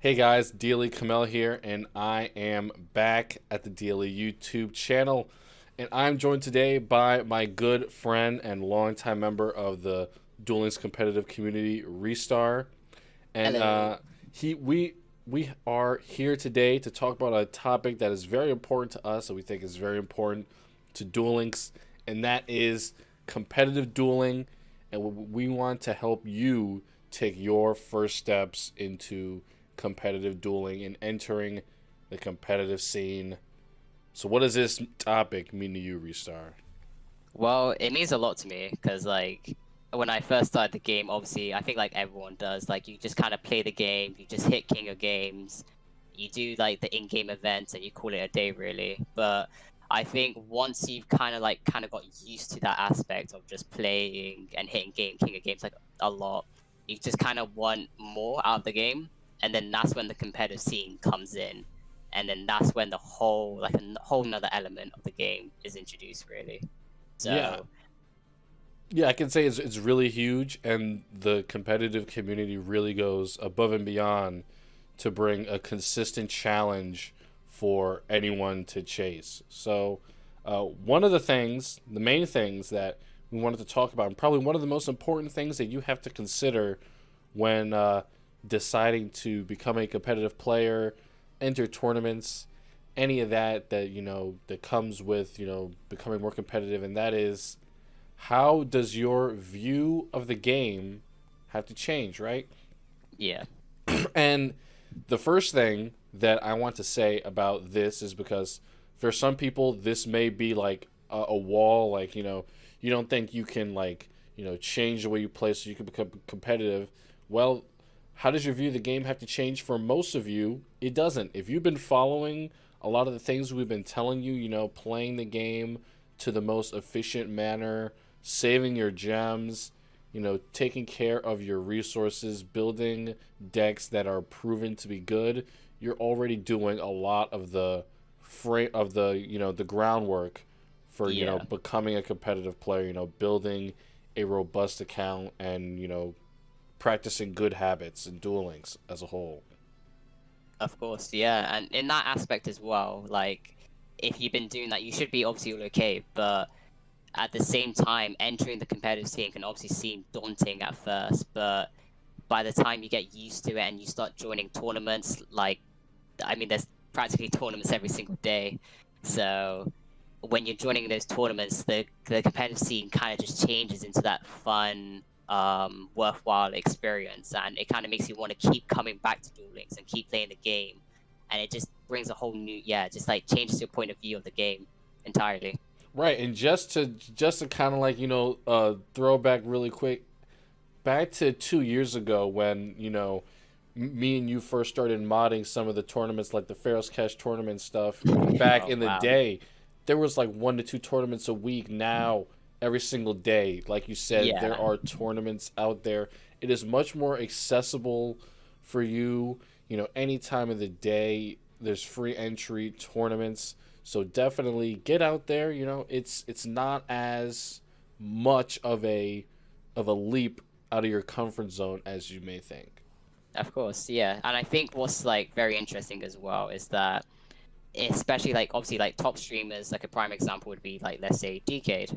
Hey guys, Dealy Kamel here, and I am back at the Dealy YouTube channel. And I'm joined today by my good friend and longtime member of the Dueling's competitive community, Restar. And Hello. he we are here today to talk about a topic that is very important to us, and we think is very important to Duelings, and that is competitive dueling. And we want to help you take your first steps into competitive dueling and entering the competitive scene. So, what does this topic mean to you, Restar? Well, it means a lot to me because, when I first started the game, obviously, I think like everyone does, like you just kind of play the game, you just hit King of Games, you do like the in-game events, and you call it a day, really. But I think once you've kind of got used to that aspect of just playing and hitting King of Games like a lot, you just kind of want more out of the game, and then that's when the competitive scene comes in, and then that's when the whole nother element of the game is introduced, really. Yeah, So, yeah, I can say it's really huge, and the competitive community really goes above and beyond to bring a consistent challenge for anyone to chase. So, one of the main things that we wanted to talk about, and probably one of the most important things that you have to consider when deciding to become a competitive player, enter tournaments, any of that that comes with becoming more competitive, and that is how does your view of the game have to change, right? yeah, And the first thing that I want to say about this is because for some people, this may be like a wall, like, you don't think you can, like, change the way you play so you can become competitive. Well, how does your view of the game have to change? For most of you, it doesn't. If you've been following a lot of the things we've been telling you, playing the game to the most efficient manner, saving your gems, taking care of your resources, building decks that are proven to be good, you're already doing a lot of the the groundwork for yeah, becoming a competitive player. Building a robust account and practicing good habits and duelings as a whole. of course, yeah. And in that aspect as well, like if you've been doing that, you should be obviously all okay. But at the same time, entering the competitive scene can obviously seem daunting at first, but by the time you get used to it and you start joining tournaments, I mean, there's practically tournaments every single day. So when you're joining those tournaments, the competitive scene kind of just changes into that fun, worthwhile experience, and it kind of makes you want to keep coming back to Duel Links and keep playing the game, and it just brings a whole new, yeah, just like changes your point of view of the game entirely. Right, and just to kind of like throw back really quick back to 2 years ago when me and you first started modding some of the tournaments like the Pharaoh's Cash tournament stuff back Oh in the wow, day. There was like 1 to 2 tournaments a week. Now every single day, like you said, there yeah, are tournaments out there. It is much more accessible for you. Any time of the day, there's free entry tournaments. So definitely get out there. It's not as much of a leap out of your comfort zone as you may think. of course, yeah. And I think what's like very interesting as well is that especially like obviously like top streamers, like a prime example would be like, let's say, Decade.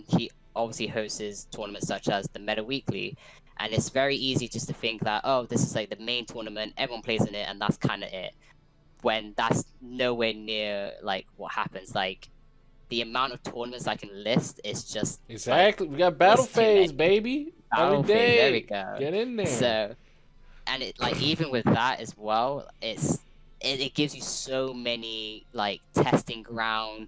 He obviously hosts tournaments such as the Meta Weekly, and it's very easy just to think that, oh, this is like the main tournament, everyone plays in it, and that's kind of it, when that's nowhere near like what happens. Like the amount of tournaments I can list is just like, Exactly. We got battle it's too phase, many. baby. Every Battle phase, there we day. go. Get in there. So, and it, like, even with that as well, it gives you so many like testing ground,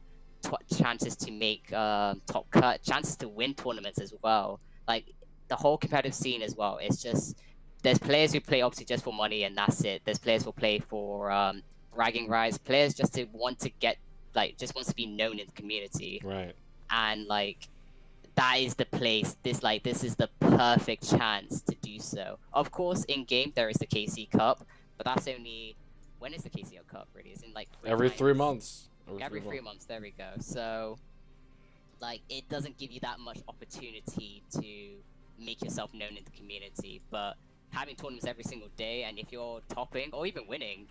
chances to make top cut, chances to win tournaments as well. Like the whole competitive scene as well. It's just, there's players who play obviously just for money and that's it. There's players who play for bragging rights. Players just to want to get, like, just wants to be known in the community, Right. and like that is the place. This is the perfect chance to do so. Of course, in game there is the KC Cup, but that's only, when is the KCO Cup really? It's in like three Every three times months. Every three every three months. months. There we go. So like it doesn't give you that much opportunity to make yourself known in the community, but having tournaments every single day, and if you're topping or even winning,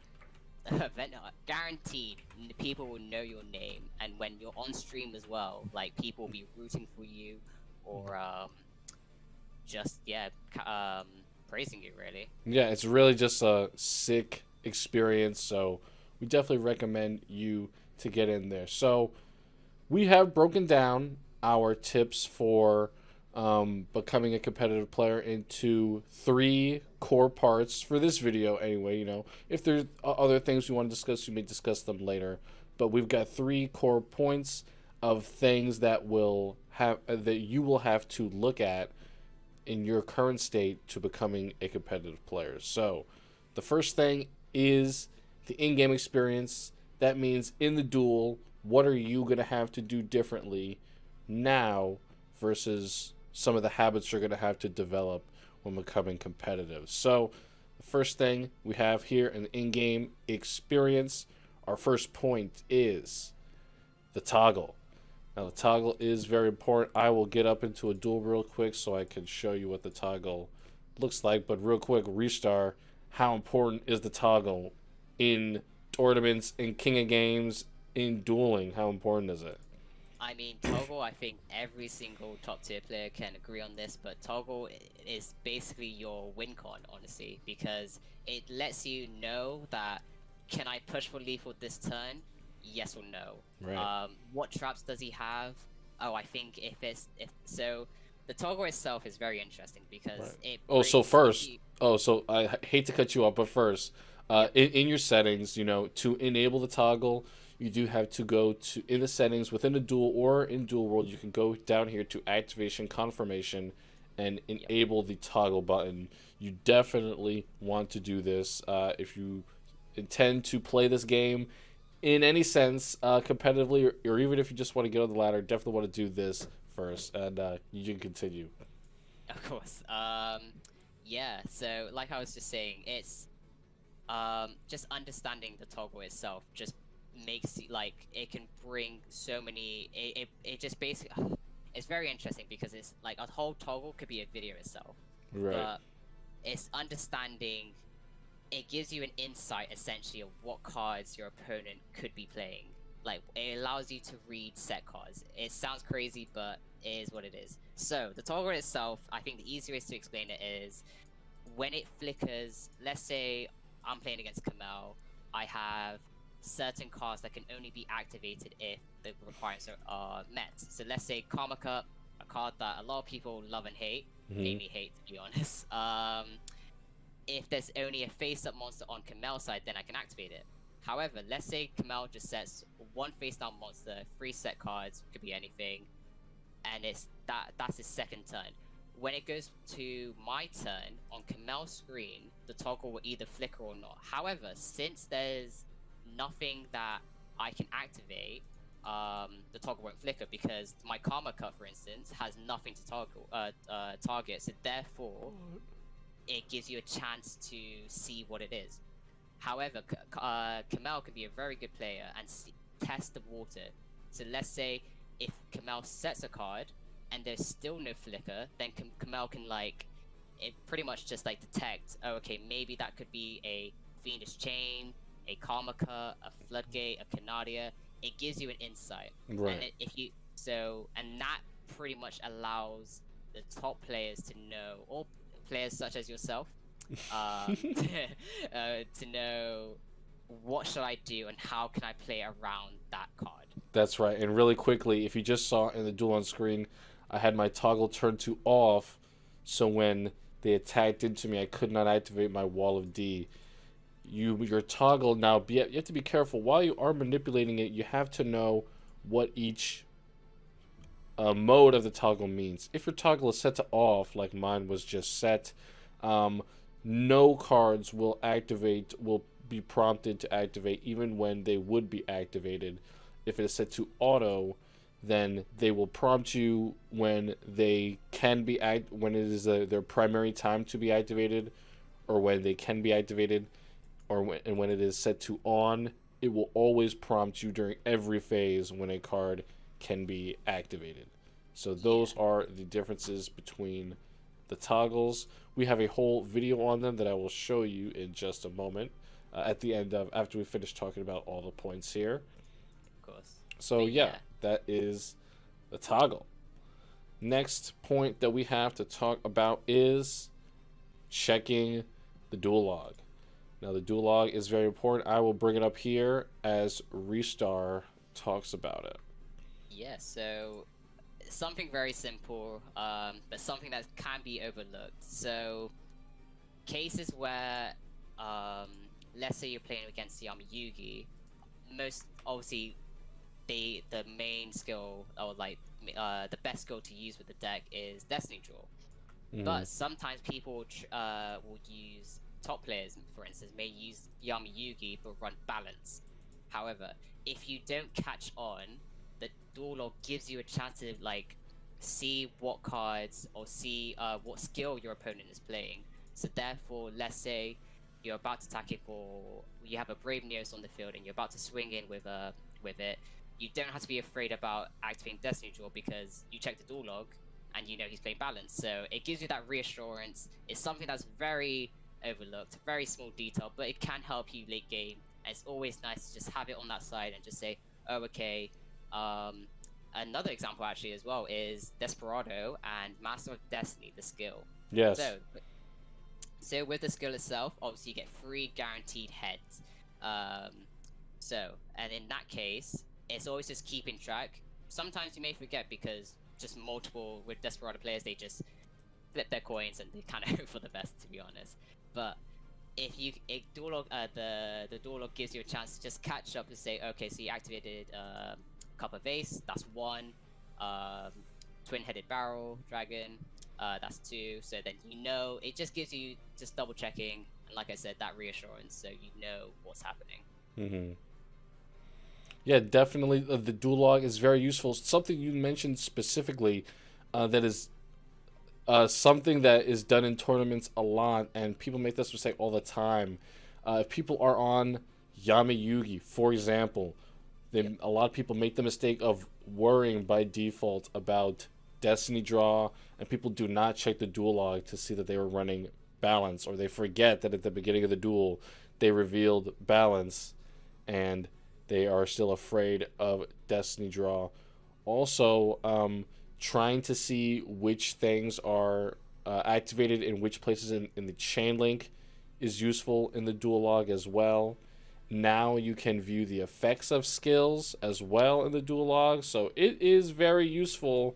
then guaranteed people will know your name, and when you're on stream as well, like people will be rooting for you, or just praising you really. Yeah, it's really just a sick experience. So we definitely recommend you to get in there. So we have broken down our tips for becoming a competitive player into three core parts for this video. Anyway, if there's other things we want to discuss, we may discuss them later. But we've got three core points of things that you will have to look at in your current state to becoming a competitive player. So, the first thing is the in-game experience. That means in the duel, what are you going to have to do differently now versus some of the habits you're going to have to develop when becoming competitive. So, the first thing we have here in the in-game experience, our first point is the toggle. Now, the toggle is very important. I will get up into a duel real quick so I can show you what the toggle looks like. But real quick, Restar, how important is the toggle in tournaments, in King of Games, in dueling? How important is it? I mean, toggle, I think every single top tier player can agree on this, but toggle is basically your win con, honestly, because it lets you know that, can I push for lethal this turn? Yes or no. Right. What traps does he have? Oh, I think the toggle itself is very interesting because Right. it Oh, so brings first, so I hate to cut you off, but first, Yep. in your settings, to enable the toggle, you do have to go to in the settings within the duel or in duel world. You can go down here to activation confirmation and Yep. enable the toggle button. You definitely want to do this if you intend to play this game in any sense competitively, or even if you just want to get on the ladder. Definitely want to do this first, and you can continue. Of course. Yeah. So, like I was just saying, it's just understanding the toggle itself just makes like it can bring so many. It just basically it's very interesting because it's like a whole toggle could be a video itself, Right. but it's understanding. It gives you an insight essentially of what cards your opponent could be playing. Like it allows you to read set cards. It sounds crazy, but it is what it is. So the toggle itself, I think the easiest to explain it is when it flickers. Let's say I'm playing against Kamel. I have certain cards that can only be activated if the requirements are met. So let's say Karma Cup, a card that a lot of people love and hate, Mm-hmm. mainly hate to be honest. If there's only a face-up monster on Kamel's side, then I can activate it. However, let's say Kamel just sets one face-down monster, 3 set cards, could be anything, and that's his second turn. When it goes to my turn on Kamel's screen, the toggle will either flicker or not. However, since there's nothing that I can activate, the toggle won't flicker because my Karma Cut, for instance, has nothing to target. So therefore, it gives you a chance to see what it is. However, Kamel can be a very good player and test the water. So let's say if Kamel sets a card and there's still no flicker, then Kamel can it pretty much just like detect, oh, okay, maybe that could be a Fiendish Chain, a Karmaka, a Floodgate, a Canadia. It gives you an insight. Right. And and that pretty much allows the top players to know, or players such as yourself, to know what should I do and how can I play around that card. That's right. And really quickly, if you just saw in the duel on screen, I had my toggle turned to off, so when they attacked into me, I could not activate my wall of D. Your toggle now, you have to be careful while you are manipulating it. You have to know what each mode of the toggle means. If your toggle is set to off, like mine was just set, no cards will be prompted to activate even when they would be activated. If it is set to auto, then they will prompt you when they can be when it is their primary time to be activated, or when they can be activated, or when it is set to on. It will always prompt you during every phase when a card can be activated. So those Yeah. are the differences between the toggles. We have a whole video on them that I will show you in just a moment at the end of after we finish talking about all the points here. Of course. So But yeah, that is the toggle. Next point that we have to talk about is checking the duel log. Now the duel log is very important. I will bring it up here as Restar talks about it. yeah, so something very simple, but something that can be overlooked. So cases where, let's say you're playing against Yami Yugi, most obviously the main skill or like the best skill to use with the deck is Destiny Draw. But sometimes people will use top players, for instance, may use Yami Yugi but run balance. However, if you don't catch on, the duel log gives you a chance to like see what cards or see what skill your opponent is playing. So therefore, let's say you're about to attack it for you have a Brave Neos on the field and you're about to swing in with it. You don't have to be afraid about activating Destiny Draw because you check the duel log and you know he's playing balance. So it gives you that reassurance. It's something that's very overlooked, very small detail, but it can help you late game. And it's always nice to just have it on that side and just say, oh, okay. Another example actually as well is Desperado and Master of Destiny, the skill. Yes. So with the skill itself, obviously you get 3 guaranteed heads. And in that case, it's always just keeping track. Sometimes you may forget because just multiple with Desperado players, they just flip their coins and they kind of hope for the best, to be honest. But if duel log, the duel log gives you a chance to just catch up and say, okay, so you activated Cup of Ace, that's 1. Twin-headed barrel dragon, that's 2. So then you know it just gives you just double checking, and like I said, that reassurance, so you know what's happening. Yeah, definitely. The duel log is very useful. Something you mentioned specifically that is something that is done in tournaments a lot, and people make this mistake all the time. If people are on Yami Yugi, for example, a lot of people make the mistake of worrying by default about Destiny Draw, and people do not check the duel log to see that they were running balance, or they forget that at the beginning of the duel they revealed balance, and they are still afraid of Destiny Draw. Also, trying to see which things are activated in which places in the chain link is useful in the duel log as well. Now you can view the effects of skills as well in the duel log, so it is very useful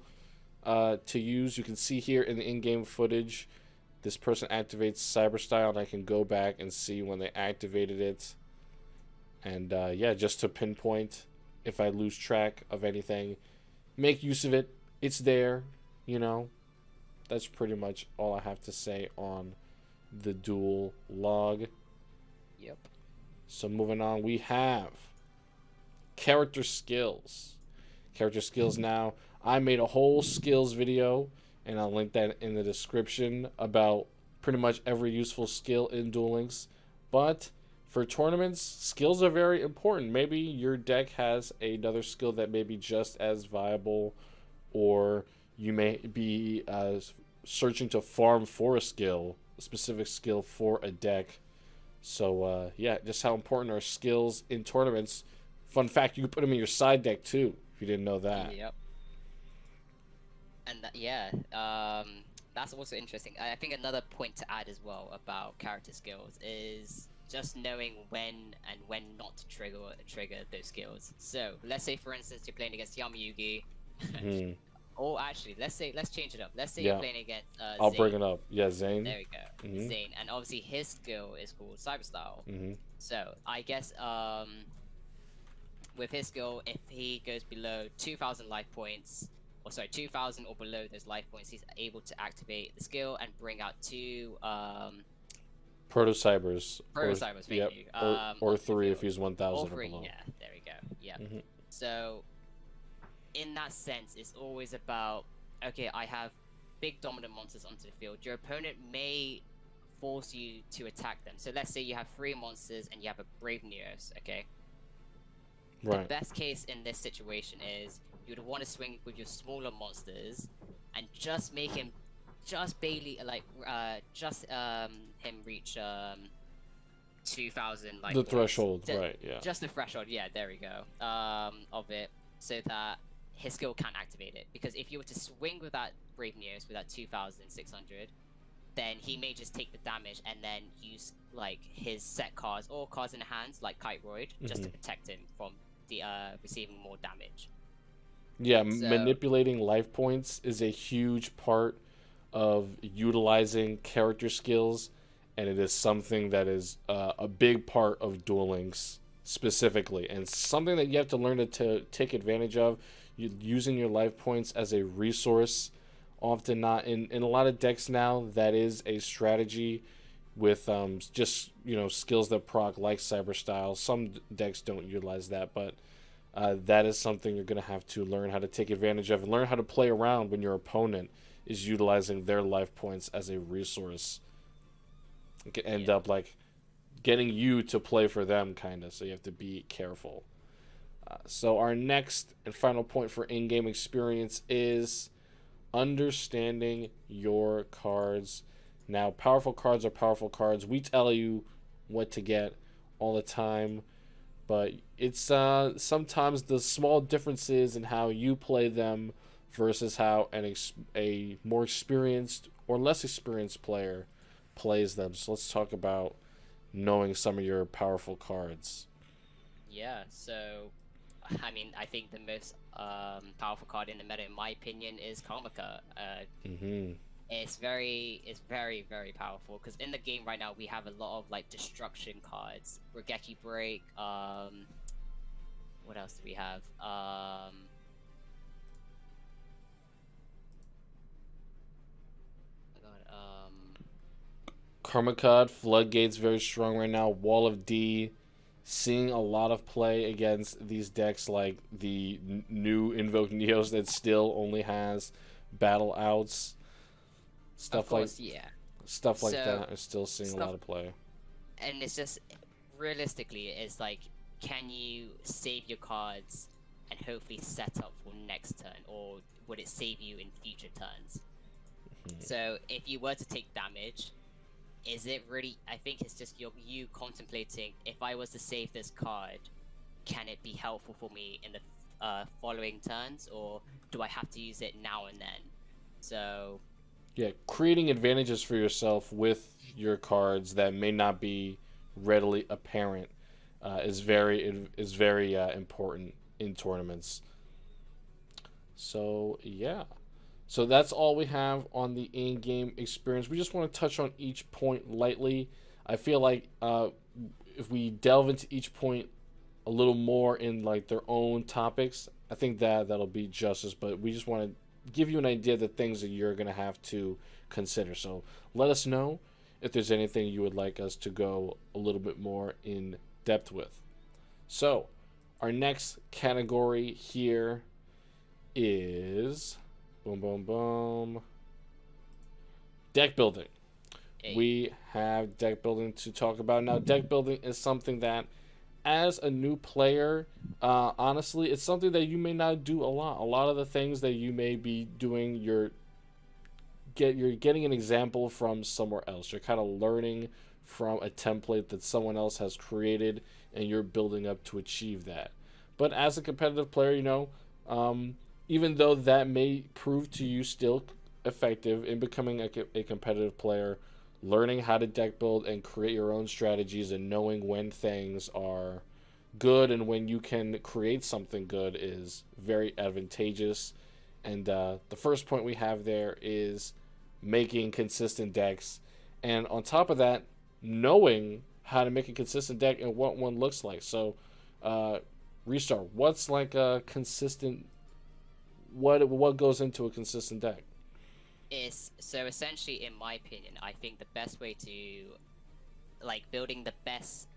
to use. You can see here in the in-game footage, this person activates Cyber Style, and I can go back and see when they activated it. And yeah, just to pinpoint if I lose track of anything, make use of it. It's there, you know. That's pretty much all I have to say on the duel log. Yep. So moving on, we have character skills. Character skills now. I made a whole skills video, and I'll link that in the description about pretty much every useful skill in Duel Links. But for tournaments, skills are very important. Maybe your deck has another skill that may be just as viable, or you may be searching to farm for a skill, a specific skill for a deck. So, yeah, just how important are skills in tournaments. Fun fact, you can put them in your side deck, too, if you didn't know that. Yep. And that's also interesting. I think another point to add as well about character skills is just knowing when and when not to trigger those skills. So let's say, for instance, you're playing against Yami Yugi. Or actually, let's change it up. Let's say you're playing against I'll Zane. bring it up. Yeah, Zane. There we go. Zane. And obviously his skill is called Cyber Style. So I guess with his skill, if he goes below 2,000 life points, 2,000 or below those life points, he's able to activate the skill and bring out 2 Proto-Cybers. Proto-Cybers, thank you. Or 3 if he's 1,000 or 3, below. yeah, there we go. Yeah. So in that sense, it's always about, okay, I have big dominant monsters onto the field. Your opponent may force you to attack them. So let's say you have 3 monsters and you have a Brave Neos, okay? Right. The best case in this situation is you'd want to swing with your smaller monsters and just make him just Bailey, just him reach 2,000 The points. threshold, right? Yeah. Just the threshold. Yeah, there we go. Of it, so that his skill can't activate it. Because if you were to swing with that Brave Neos with that 2,600, then he may just take the damage and then use like his set cards or cards in the hands like Kite Roid just to protect him from the receiving more damage. Yeah, So manipulating life points is a huge part of utilizing character skills, and it is something that is a big part of dueling specifically, and something that you have to learn to take advantage of. Using your life points as a resource, often not in a lot of decks now. That is a strategy with just skills that proc like cyber style. Some decks don't utilize that, but that is something you're going to have to learn how to take advantage of and learn how to play around when your opponent is utilizing their life points as a resource. It can end up like getting you to play for them, kind of. So you have to be careful. So our next and final point for in-game experience is understanding your cards. Now, powerful cards are powerful cards. We tell you what to get all the time, but it's sometimes the small differences in how you play them versus how a more experienced or less experienced player plays them. So let's talk about knowing some of your powerful cards. yeah, so I mean, I think the most powerful card in the meta, in my opinion, is Karmika. It's very, very powerful because in the game right now we have a lot of like destruction cards, Regeki Break. What else do we have? Oh my God, Karma Card, Floodgate's very strong right now. Wall of D, seeing a lot of play against these decks like the new Invoke Neos that still only has battle outs. of course, yeah. Stuff like So that is still seeing a lot of play. and it's just realistically, it's like, can you save your cards and hopefully set up for next turn, or would it save you in future turns? So if you were to take damage, is it really? I think it's just you contemplating, if I was to save this card, can it be helpful for me in the following turns, or do I have to use it now and then? So Yeah, creating advantages for yourself with your cards that may not be readily apparent is very important in tournaments. So yeah, so that's all we have on the in-game experience. We just want to touch on each point lightly. I feel like if we delve into each point a little more in like their own topics, I think that'll be justice. But we just want to give you an idea of the things that you're going to have to consider. So let us know if there's anything you would like us to go a little bit more in depth with. So our next category here is boom, boom, boom, deck building. We have deck building to talk about. Now, deck building is something that, as a new player, honestly, it's something that you may not do a lot. A lot of the things that you may be doing, you're getting an example from somewhere else. You're kind of learning from a template that someone else has created, and you're building up to achieve that. But as a competitive player, even though that may prove to you still effective in becoming a competitive player, learning how to deck build and create your own strategies and knowing when things are good and when you can create something good is very advantageous. And the first point we have there is making consistent decks. And on top of that, knowing how to make a consistent deck and what one looks like. So, Restart, what's like a consistent, what goes into a consistent deck? Is so essentially, in my opinion, I think the best way to like building the best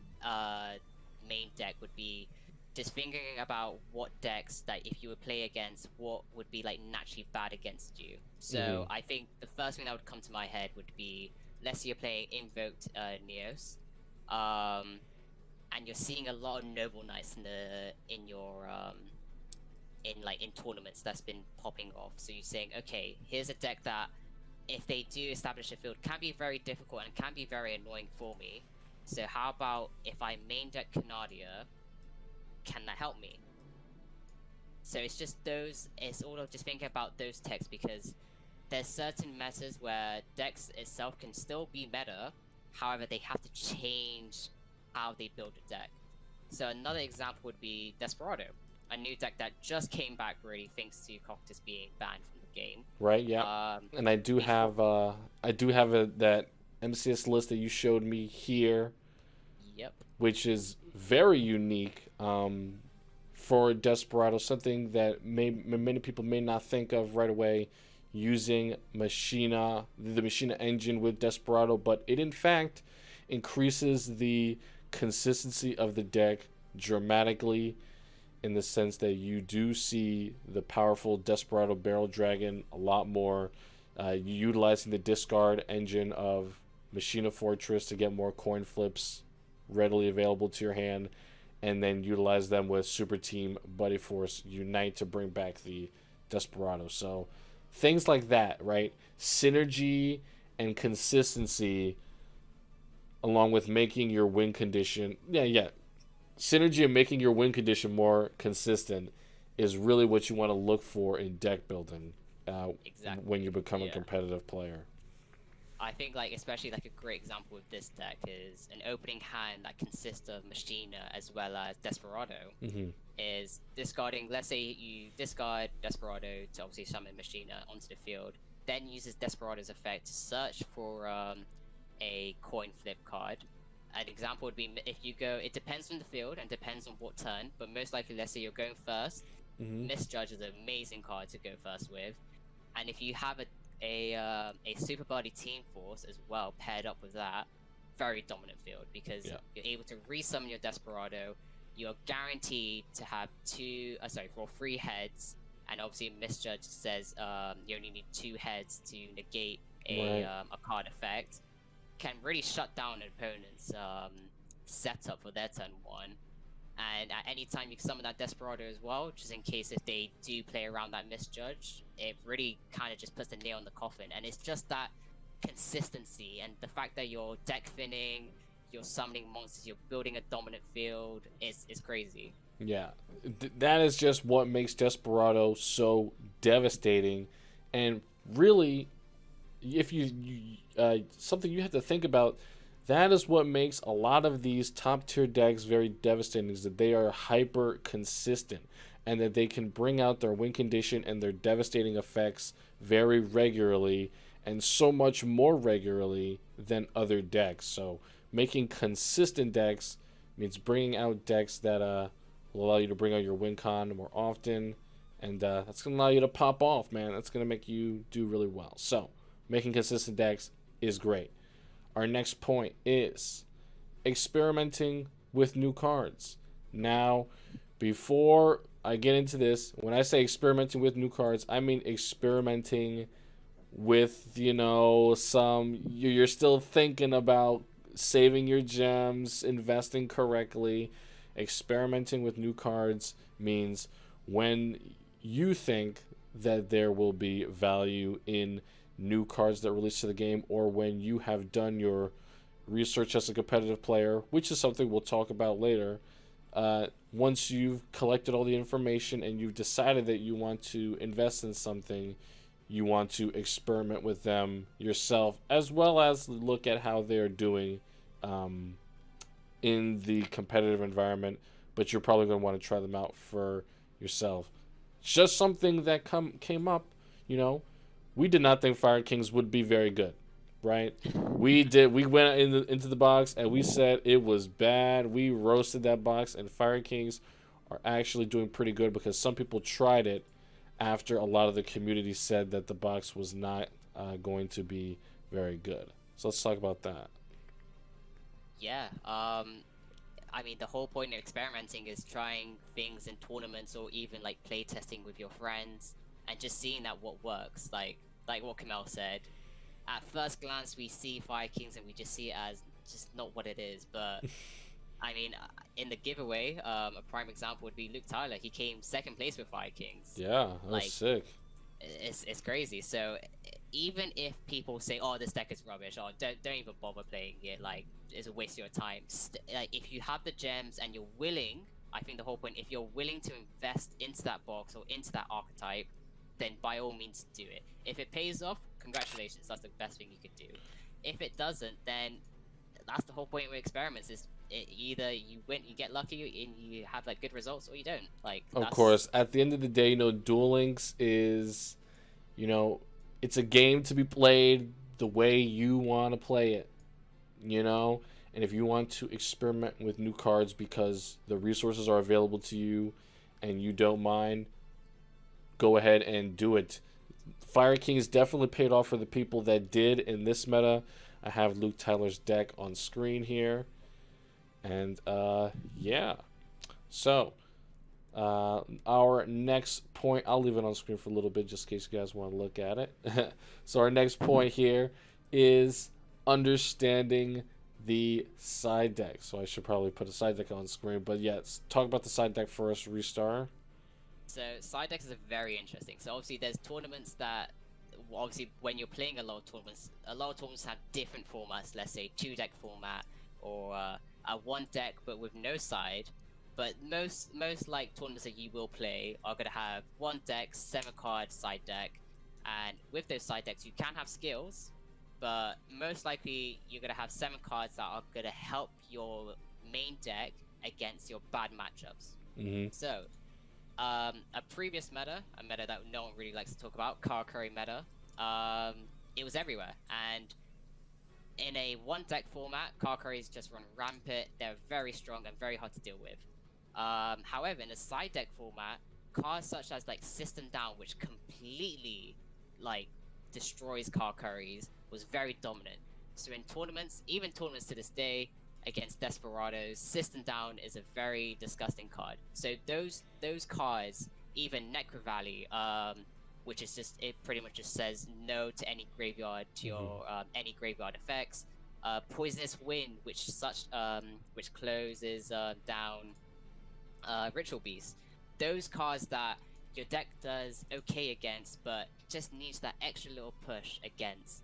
main deck would be just thinking about what decks that if you would play against, what would be like naturally bad against you. So I think the first thing that would come to my head would be, let's say you're playing Invoked Neos, and you're seeing a lot of Noble Knights in your in tournaments that's been popping off. So you're saying, okay, here's a deck that if they do establish a field, can be very difficult and can be very annoying for me. So how about if I main deck Canadia, can that help me? So it's just those, it's all of just thinking about those techs, because there's certain metas where decks itself can still be meta, however they have to change how they build a deck. So another example would be Desperado, a new deck that just came back really thanks to Coctus being banned from the game. Right, yeah. And I do have that MCS list that you showed me here. Yep. Which is very unique for Desperado, something that many people may not think of right away, using the Machina engine with Desperado, but it in fact increases the consistency of the deck dramatically, in the sense that you do see the powerful Desperado Barrel Dragon a lot more, utilizing the discard engine of Machina Fortress to get more coin flips readily available to your hand, and then utilize them with Super Team Buddy Force Unite to bring back the Desperado. So things like that, right? Synergy and consistency, along with making your win condition, synergy and making your win condition more consistent is really what you want to look for in deck building Exactly. when you become a competitive player. I think, like, especially like a great example of this deck is an opening hand that consists of Machina as well as Desperado. Is discarding, let's say you discard Desperado to obviously summon Machina onto the field, then uses Desperado's effect to search for a coin flip card. An example would be if you go, it depends on the field and depends on what turn, but most likely, let's say you're going first, Misjudge is an amazing card to go first with. And if you have a Super Body Team Force as well paired up with that, very dominant field, because you're able to resummon your Desperado. You're guaranteed to have 3 heads, and obviously Misjudge says you only need 2 heads to negate a card effect. Can really shut down an opponent's setup for their turn 1. And at any time you can summon that Desperado as well, just in case if they do play around that Misjudge, it really kind of just puts the nail in the coffin. And it's just that consistency and the fact that you're deck thinning, you're summoning monsters, you're building a dominant field, is crazy. Yeah, that is just what makes Desperado so devastating. And really, if you something you have to think about, that is what makes a lot of these top tier decks very devastating, is that they are hyper consistent and that they can bring out their win condition and their devastating effects very regularly, and so much more regularly than other decks. So making consistent decks means bringing out decks that will allow you to bring out your win con more often, and that's going to allow you to pop off, man. That's going to make you do really well. So making consistent decks is great. Our next point is experimenting with new cards. Now, before I get into this, when I say experimenting with new cards, I mean experimenting with, you're still thinking about saving your gems, investing correctly. Experimenting with new cards means when you think that there will be value in new cards that release to the game, or when you have done your research as a competitive player, which is something we'll talk about later. Once you've collected all the information and you've decided that you want to invest in something, you want to experiment with them yourself, as well as look at how they're doing in the competitive environment, but you're probably going to want to try them out for yourself. Just something that came up, we did not think Fire Kings would be very good, right? We went into the box and we said it was bad. We roasted that box, and Fire Kings are actually doing pretty good, because some people tried it after a lot of the community said that the box was not going to be very good. So let's talk about that. Yeah, I mean, the whole point of experimenting is trying things in tournaments or even like play testing with your friends and just seeing that what works. Like what Kamel said, at first glance we see Fire Kings and we just see it as just not what it is. But I mean, in the giveaway, a prime example would be Luke Tyler. He came second place with Fire Kings. Yeah, that was sick. It's crazy. So even if people say, "Oh, this deck is rubbish," or don't even bother playing it, like it's a waste of your time. Like if you have the gems and you're willing, I think the whole point, if you're willing to invest into that box or into that archetype, then by all means do it. If it pays off, congratulations, that's the best thing you could do. If it doesn't, then that's the whole point of experiments. Is either you win, you get lucky, and you have like good results, or you don't. Like Of course, at the end of the day, Duel Links is, it's a game to be played the way you want to play it, and if you want to experiment with new cards because the resources are available to you and you don't mind, go ahead and do it. Fire Kings definitely paid off for the people that did in this meta. I have Luke Tyler's deck on screen here. And, yeah. So, our next point, I'll leave it on screen for a little bit just in case you guys want to look at it. So, our next point here is understanding the side deck. So, I should probably put a side deck on screen. But, yeah, let's talk about the side deck first, Restar. So side decks are very interesting. So obviously there's tournaments that, obviously when you're playing a lot of tournaments have different formats. Let's say 2-deck format or a 1-deck but with no side. But most like tournaments that you will play are gonna have 1-deck, 7-card side deck, and with those side decks you can have skills, but most likely you're gonna have 7 cards that are gonna help your main deck against your bad matchups. Mm-hmm. So. A previous meta, a meta that no one really likes to talk about, Karakuri meta, it was everywhere. And in a 1-deck format, Karakuris just run rampant. They're very strong and very hard to deal with. However, in a side deck format, cards such as like System Down, which completely like destroys Karakuris, was very dominant. So in tournaments, even tournaments to this day, against Desperados, System Down is a very disgusting card. So those cards, even Necro Valley, which is just, it pretty much just says no to any graveyard, to your any graveyard effects. Poisonous Wind, which closes down Ritual Beast. Those cards that your deck does okay against, but just needs that extra little push against.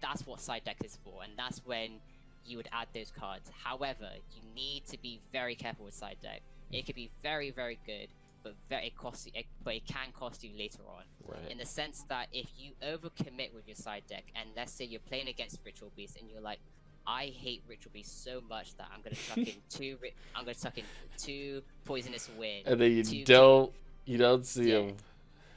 That's what side deck is for, and that's when you would add those cards. However, you need to be very careful with side deck. It could be very, very good, but it can cost you later on. Right. In the sense that if you overcommit with your side deck, and let's say you're playing against Ritual Beast, and you're like, I hate Ritual Beast so much that I'm gonna chuck in two Poisonous Wind, and then you don't see them.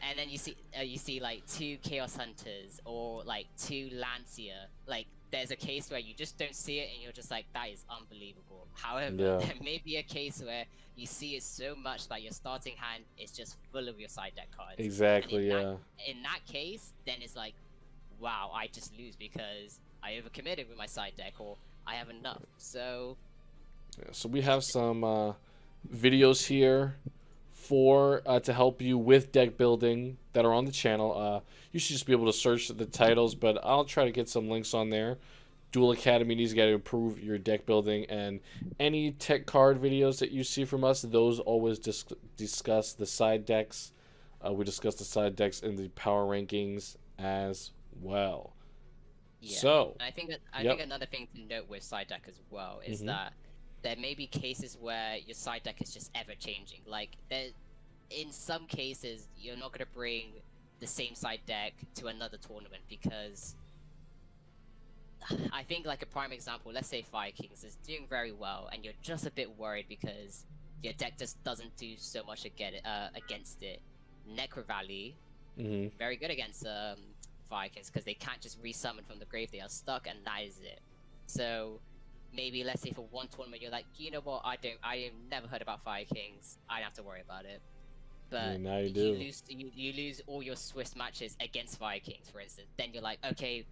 And then you see like 2 Chaos Hunters or like 2 Lancia. Like there's a case where you just don't see it and you're just like, that is unbelievable. However, there may be a case where you see it so much that your starting hand is just full of your side deck cards. Exactly, in that case, then it's like, wow, I just lose because I overcommitted with my side deck, or I have enough. So we have some videos here for to help you with deck building that are on the channel. You should just be able to search the titles, but I'll try to get some links on there. Duel Academy needs to get to improve your deck building, and any tech card videos that you see from us, those always discuss the side decks. We discuss the side decks in the power rankings as well. Yeah. So I think another thing to note with side deck as well is that there may be cases where your side deck is just ever changing. Like in some cases, you're not going to bring the same side deck to another tournament because I think like a prime example, let's say Fire Kings is doing very well and you're just a bit worried because your deck just doesn't do so much against it. Necro Valley, very good against Fire Kings because they can't just resummon from the grave, they are stuck, and that is it. So maybe let's say for one tournament you're like, you know what, I have never heard about Fire Kings, I don't have to worry about it. But now you do. You lose all your Swiss matches against Fire Kings, for instance. Then you're like, okay,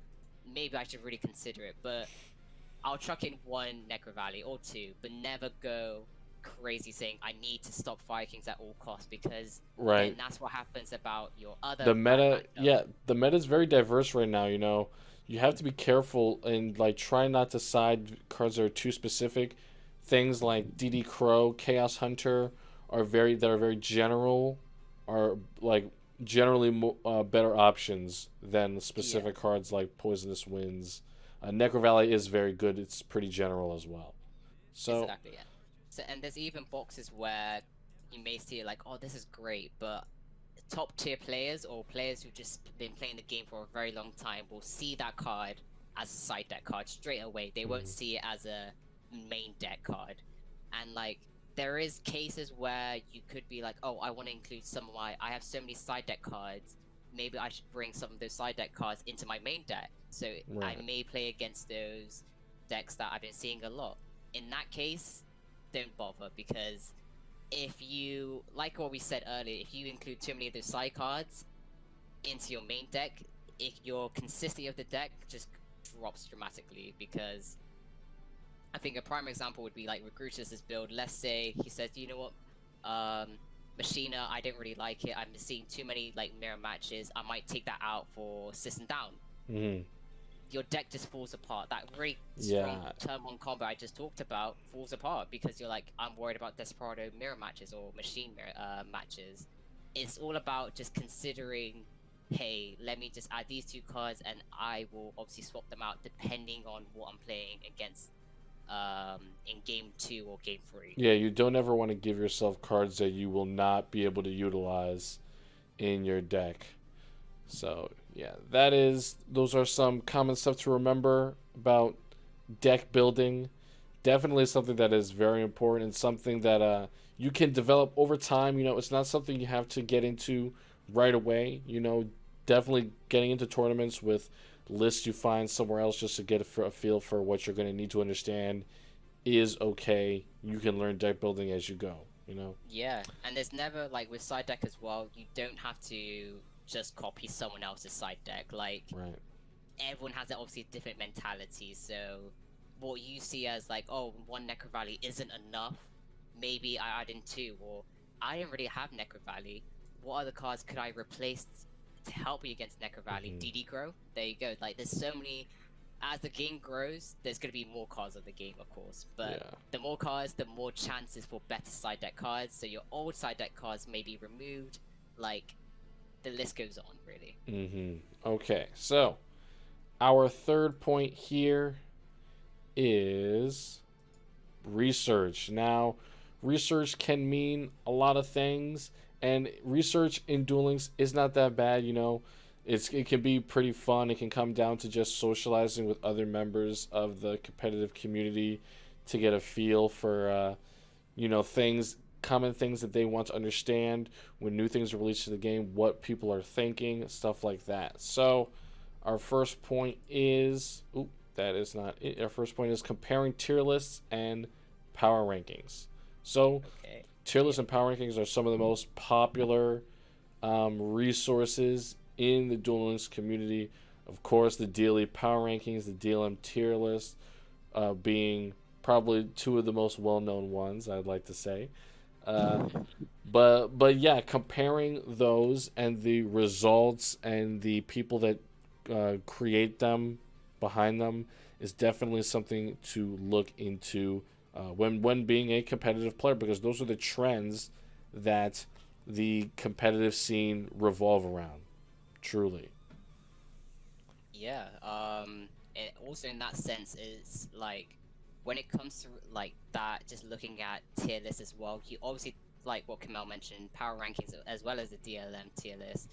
maybe I should really consider it. But I'll chuck in 1 Necro Valley or 2, but never go crazy saying I need to stop Fire Kings at all costs, because then that's what happens about your other. The meta, the meta is very diverse right now. You have to be careful and like try not to side cards that are too specific. Things like DD Crow, Chaos Hunter are very general, are like generally better options than Yeah, specific cards like Poisonous Winds. Necro Valley is very good. It's pretty general as well. So exactly. Yeah. So and there's even boxes where you may see it like, oh, this is great, but top tier players or players who've just been playing the game for a very long time will see that card as a side deck card straight away. They won't mhm. see it as a main deck card. And like there is cases where you could be like, oh, I want to include some of I have so many side deck cards. Maybe I should bring some of those side deck cards into my main deck. So I Right. may play against those decks that I've been seeing a lot. In that case, don't bother because if you like what we said earlier, if you include too many of those side cards into your main deck, if your consistency of the deck just drops dramatically because I think a prime example would be like Recruitus' build. Let's say he says, you know what, Machina, I don't really like it. I'm seeing too many like mirror matches. I might take that out for System Down. Hmm. Your deck just falls apart. That very strong Yeah. turn one combo I just talked about falls apart because you're like, I'm worried about Desperado mirror matches or machine mirror matches. It's all about just considering, hey, let me just add these two cards and I will obviously swap them out depending on what I'm playing against in game 2 or game 3. Yeah, you don't ever want to give yourself cards that you will not be able to utilize in your deck. So, yeah, those are some common stuff to remember about deck building. Definitely something that is very important and something that you can develop over time. It's not something you have to get into right away. Definitely getting into tournaments with lists you find somewhere else just to get a feel for what you're going to need to understand is okay. You can learn deck building as you go. Yeah, and there's never like with side deck as well, you don't have to just copy someone else's side deck. Like Right. everyone has obviously different mentalities. So what you see as like, oh, one Necro Valley isn't enough. Maybe I add in two, or I don't really have Necro Valley. What other cards could I replace to help me against Necro Valley? Hmm. DD Grow. There you go. Like there's so many. As the game grows, there's gonna be more cards of the game, of course. But Yeah. the more cards, the more chances for better side deck cards. So your old side deck cards may be removed. Like the list goes on, really. Okay, so our third point here is research. Now, research can mean a lot of things, and research in duelings is not that bad. It can be pretty fun. It can come down to just socializing with other members of the competitive community to get a feel for things, common things that they want to understand when new things are released to the game, what people are thinking, stuff like that. So, our first point is, that is not it. Our first point is comparing tier lists and power rankings. So, Okay. tier lists and power rankings are some of the most popular resources in the Duel Links community. Of course, the daily power rankings, the DLM tier list, being probably two of the most well-known ones, I'd like to say. Uh, but yeah, comparing those and the results and the people that create them behind them is definitely something to look into when being a competitive player, because those are the trends that the competitive scene revolve around. Truly. Yeah. And also in that sense, it's like when it comes to like that, just looking at tier lists as well. You obviously like what Kamal mentioned, power rankings as well as the DLM tier list.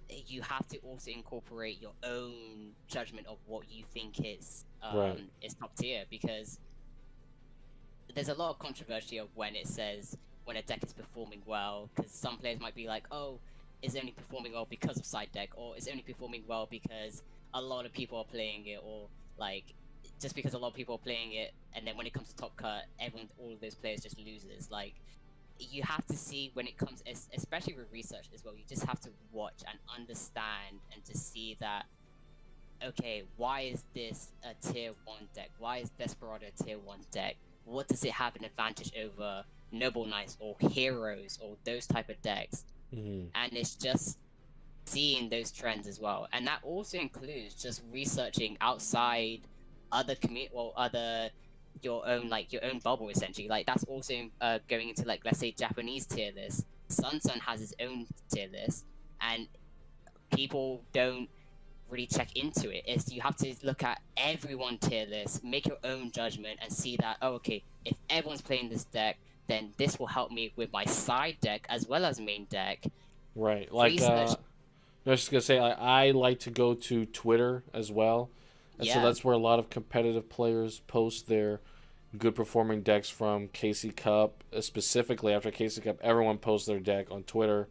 You have to also incorporate your own judgment of what you think Right. is top tier because there's a lot of controversy of when it says when a deck is performing well, because some players might be like, oh, it's only performing well because of side deck, or it's only performing well because a lot of people are playing it, or like just because a lot of people are playing it, and then when it comes to top cut, all of those players just loses. Like you have to see when it comes, especially with research as well. You just have to watch and understand and to see that. Okay, why is this a tier 1 deck? Why is Desperado a tier 1 deck? What does it have an advantage over Noble Knights or Heroes or those type of decks? Mm-hmm. And it's just seeing those trends as well. And that also includes just researching outside other your own bubble essentially. Like that's also going into like let's say Japanese tier list. Sun has his own tier list, and people don't really check into it. Is you have to look at everyone tier list, make your own judgment, and see that, oh, okay, if everyone's playing this deck, then this will help me with my side deck as well as main deck. Right. Like, Research. I was just gonna say, I like to go to Twitter as well, and so Yeah, that's where a lot of competitive players post their good performing decks from KC Cup. Specifically after KC Cup, everyone posts their deck on Twitter.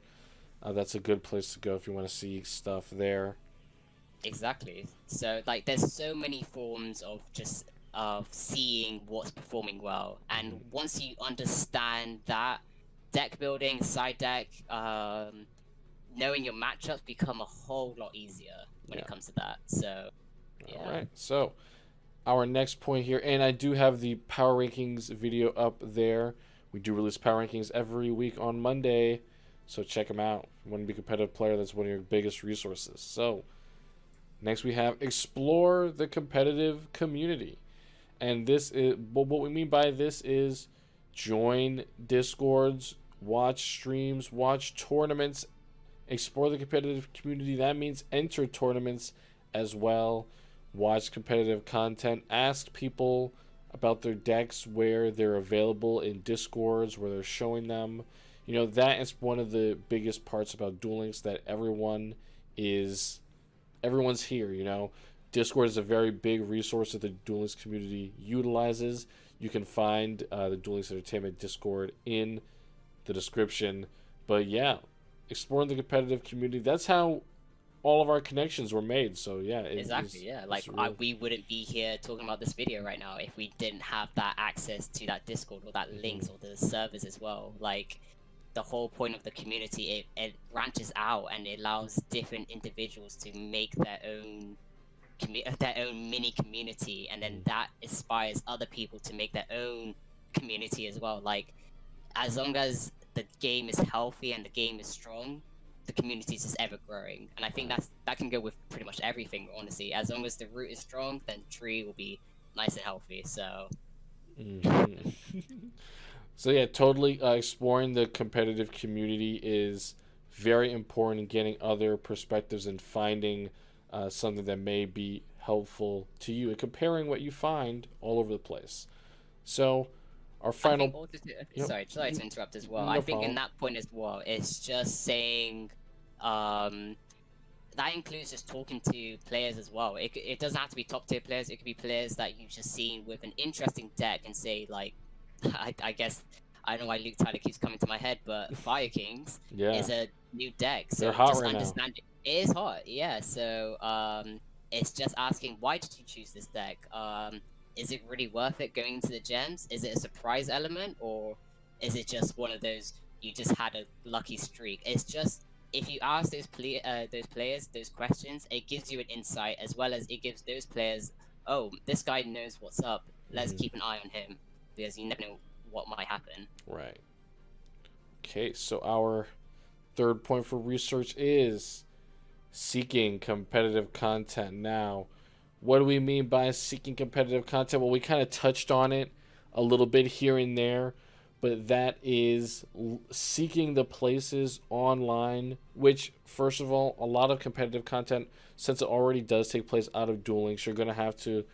That's a good place to go if you want to see stuff there. exactly. So like, there's so many forms of just of seeing what's performing well, and once you understand that, deck building, side deck, knowing your matchups become a whole lot easier when Yeah. it comes to that. So yeah. All right. So our next point here, and I do have the power rankings video up there. We do release power rankings every week on Monday, so check them out. If you want to be a competitive player, that's one of your biggest resources. So next we have explore the competitive community. And this is what we mean by this is join discords, watch streams, watch tournaments, explore the competitive community. That means enter tournaments as well, watch competitive content, ask people about their decks where they're available in discords where they're showing them. You know, that is one of the biggest parts about Duel Links, that everyone's here, you know. Discord is a very big resource that the Duel Links community utilizes. You can find the Duel Links Entertainment Discord in the description. But yeah, exploring the competitive community, that's how all of our connections were made. So yeah, Exactly, yeah. Like, really... we wouldn't be here talking about this video right now if we didn't have that access to that Discord or that links or the servers as well. Like, the whole point of the community, it branches out and it allows different individuals to make their own mini community, and then that inspires other people to make their own community as well. Like, as long as the game is healthy and the game is strong, the community is just ever growing. And I think that can go with pretty much everything, honestly. As long as the root is strong, then tree will be nice and healthy. So So yeah, totally exploring the competitive community is very important in getting other perspectives and finding something that may be helpful to you and comparing what you find all over the place. So our final... sorry to interrupt as well. No I think problem. in that point as well, it's just saying that includes just talking to players as well. It doesn't have to be top tier players. It could be players that you've just seen with an interesting deck and say, like, I guess, I don't know why Luke Tyler keeps coming to my head, but Fire Kings Yeah, is a new deck. So they're hot just right now. understand it is hot, yeah. So it's just asking, why did you choose this deck? Is it really worth it going into the gems? Is it a surprise element, or is it just one of those you just had a lucky streak? It's just, if you ask those players those questions, it gives you an insight, as well as it gives those players, oh, this guy knows what's up. Let's keep an eye on him, because you never know what might happen. Right. Okay, so our third point for research is seeking competitive content. Now, what do we mean by seeking competitive content? Well, we kind of touched on it a little bit here and there, but that is seeking the places online, which, first of all, a lot of competitive content, since it already does take place out of Duel Links, you're going to have to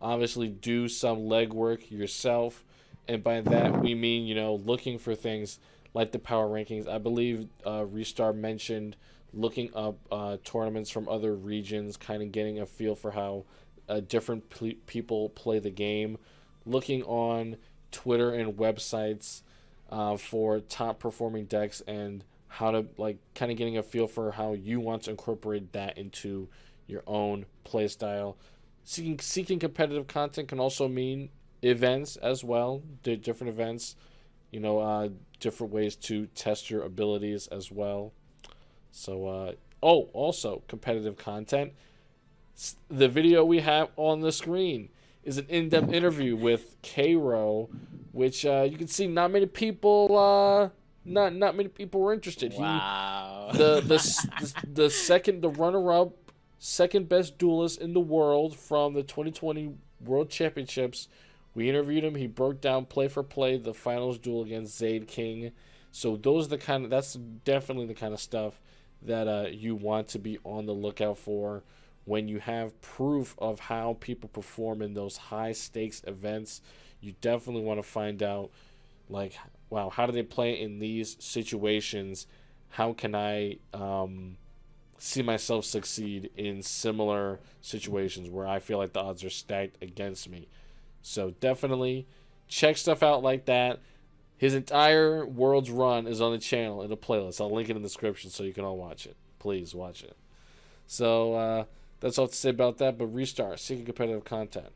obviously do some legwork yourself. And by that, we mean, you know, looking for things like the power rankings. I believe Restar mentioned looking up tournaments from other regions, kind of getting a feel for how different people play the game, looking on Twitter and websites for top performing decks, and how to, like, kind of getting a feel for how you want to incorporate that into your own play style. Seeking competitive content can also mean events as well, different events, you know, different ways to test your abilities as well. So also competitive content, the video we have on the screen is an in-depth interview with K-Row, which you can see not many people not many people were interested. Wow. The runner-up, second best duelist in the world from the 2020 World Championships. We interviewed him. He broke down play for play the finals duel against Zaid King. So that's definitely the kind of stuff that you want to be on the lookout for when you have proof of how people perform in those high stakes events. You definitely want to find out, like, wow, how do they play in these situations? How can I see myself succeed in similar situations where I feel like the odds are stacked against me? So definitely check stuff out like that. His entire World's Run is on the channel in a playlist. I'll link it in the description so you can all watch it. Please watch it. So that's all to say about that. But Restart, seeking competitive content.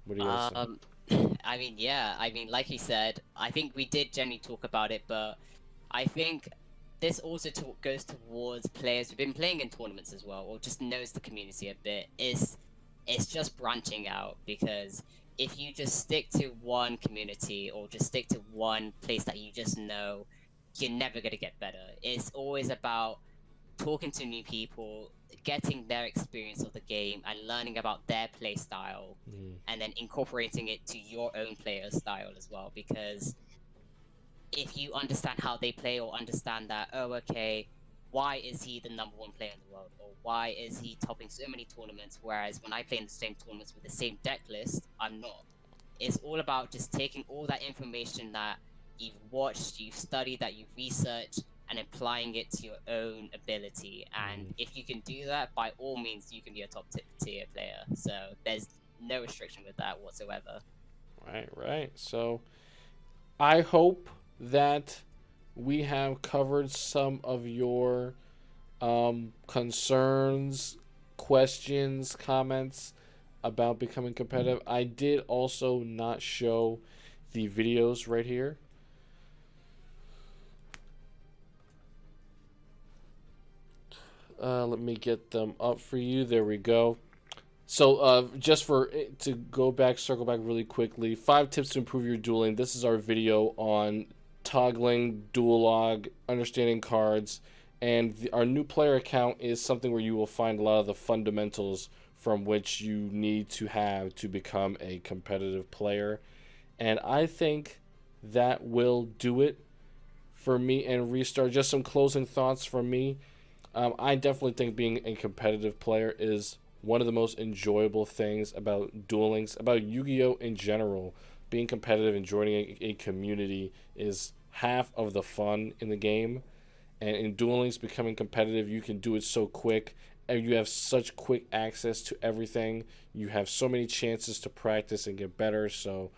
What do you guys think? Um, I mean, yeah, I mean, like you said, I think we did generally talk about it, but I think this also goes towards players who've been playing in tournaments as well, or just knows the community a bit. It's just branching out, because if you just stick to one community or just stick to one place that you just know, you're never gonna get better. It's always about talking to new people, getting their experience of the game, and learning about their play style, and then incorporating it to your own player style as well. Because if you understand how they play, or understand that, oh, okay, why is he the number one player in the world, or why is he topping so many tournaments, whereas when I play in the same tournaments with the same deck list, I'm not. It's all about just taking all that information that you've watched, you've studied, that you've researched, and applying it to your own ability. And if you can do that, by all means, you can be a top tier player. So there's no restriction with that whatsoever. Right. So I hope that we have covered some of your concerns, questions, comments about becoming competitive. I did also not show the videos right here. Let me get them up for you. There we go. So just to go back, circle back really quickly, 5 tips to improve your dueling. This is our video on toggling, dual log, understanding cards, and our new player account is something where you will find a lot of the fundamentals from which you need to have to become a competitive player. And I think that will do it for me and Restart. Just some closing thoughts from me. I definitely think being a competitive player is one of the most enjoyable things about dueling, about Yu-Gi-Oh! In general. Being competitive and joining a community is half of the fun in the game. And in Duelings, becoming competitive, you can do it so quick, and you have such quick access to everything. You have so many chances to practice and get better, so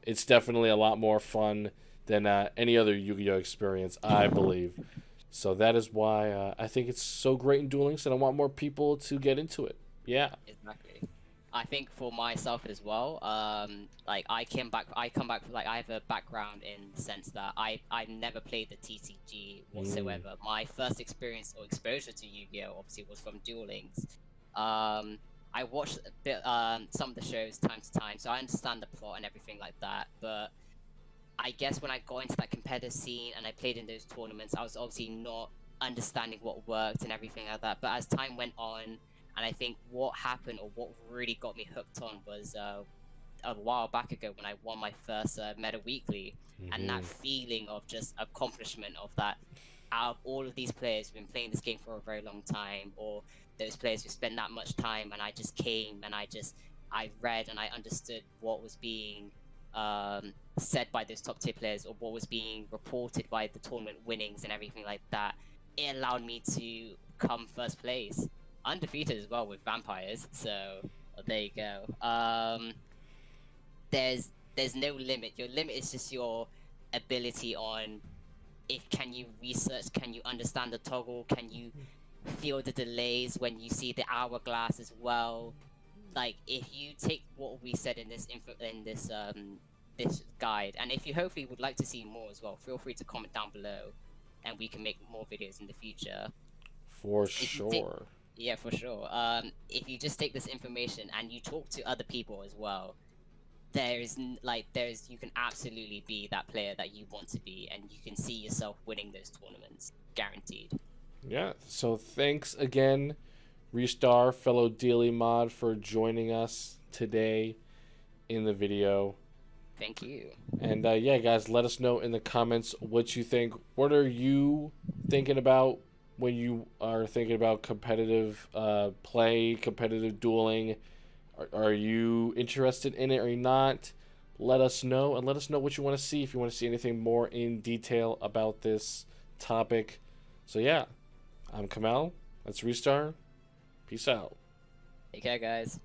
it's definitely a lot more fun than any other Yu-Gi-Oh! Experience, I believe. So that is why I think it's so great in Duel Links, and I want more people to get into it. Yeah. Exactly. I think for myself as well, like I come back, like I have a background in the sense that I never played the TCG whatsoever. My first experience or exposure to Yu-Gi-Oh! Obviously was from Duelings. I watched a bit, some of the shows time to time, so I understand the plot and everything like that. But I guess when I got into that competitive scene and I played in those tournaments, I was obviously not understanding what worked and everything like that. But as time went on, and I think what happened, or what really got me hooked on, was a while back ago when I won my first Meta Weekly, and that feeling of just accomplishment of that, out of all of these players who've been playing this game for a very long time, or those players who spent that much time, and I just came and I read and I understood what was being said by those top tier players, or what was being reported by the tournament winnings and everything like that. It allowed me to come first place, undefeated as well with vampires. So there you go. There's no limit. Your limit is just your ability on, if can you research, can you understand the toggle, can you feel the delays when you see the hourglass as well. Like, if you take what we said in this this guide, and if you hopefully would like to see more as well, feel free to comment down below, and we can make more videos in the future. For sure. Yeah, for sure. If you just take this information and you talk to other people as well, you can absolutely be that player that you want to be, and you can see yourself winning those tournaments, guaranteed. Yeah. So thanks again, Restar, fellow Daily Mod, for joining us today in the video. Thank you. And yeah, guys, let us know in the comments what you think. What are you thinking about when you are thinking about competitive play, competitive dueling? Are you interested in it or not? Let us know, and let us know what you want to see, if you want to see anything more in detail about this topic. So yeah, I'm Kamal. That's Restar. Peace out. Take care, guys.